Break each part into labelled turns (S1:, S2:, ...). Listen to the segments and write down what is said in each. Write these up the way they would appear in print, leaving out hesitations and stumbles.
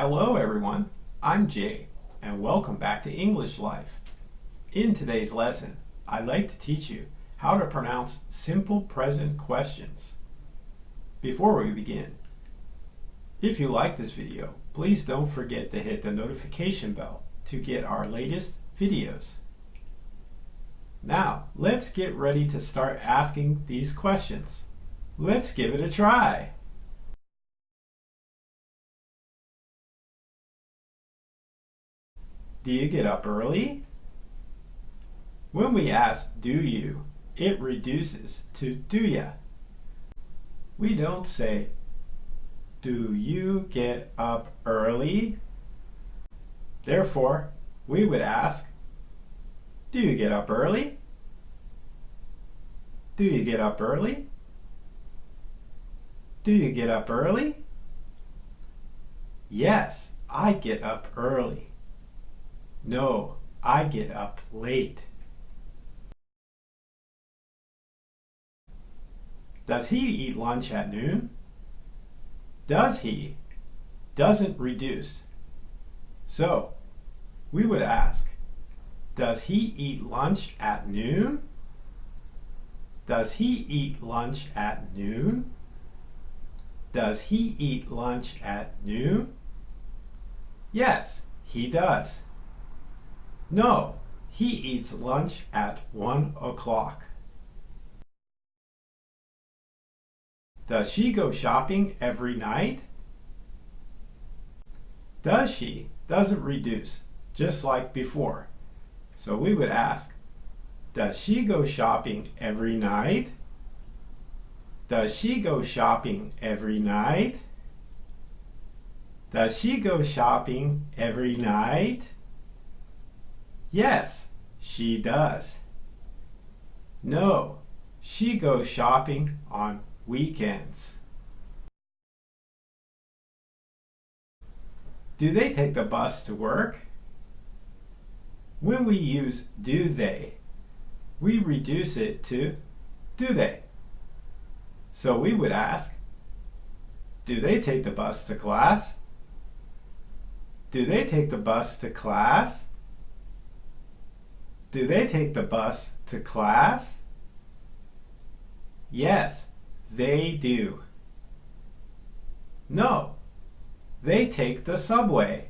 S1: Hello everyone, I'm Jay, and welcome back to English Life. In today's lesson, I'd like to teach you how to pronounce simple present questions. Before we begin, if you like this video, please don't forget to hit the notification bell to get our latest videos. Now, let's get ready to start asking these questions. Let's give it a try. Do you get up early? When we ask do you, it reduces to doya. We don't say, do you get up early? Therefore, we would ask, do you get up early? Do you get up early? Do you get up early? Yes, I get up early. No, I get up late. Does he eat lunch at noon? Does he doesn't reduce. So, we would ask, does he eat lunch at noon? Does he eat lunch at noon? Does he eat lunch at noon? Yes, he does. No, he eats lunch at 1 o'clock. Does she go shopping every night? Does she doesn't reduce, just like before. So we would ask, does she go shopping every night? Does she go shopping every night? Does she go shopping every night? Yes, she does. No, she goes shopping on weekends. Do they take the bus to work? When we use do they, we reduce it to do they. So we would ask, do they take the bus to class? Do they take the bus to class? Do they take the bus to class? Yes, they do. No, they take the subway.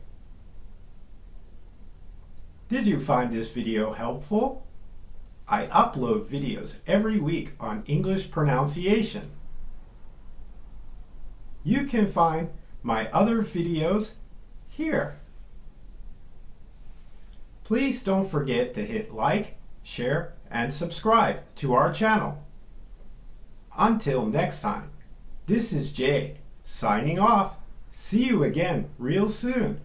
S1: Did you find this video helpful? I upload videos every week on English pronunciation. You can find my other videos here. Please don't forget to hit like, share, and subscribe to our channel. Until next time, this is Jay signing off. See you again real soon.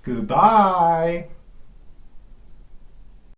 S1: Goodbye.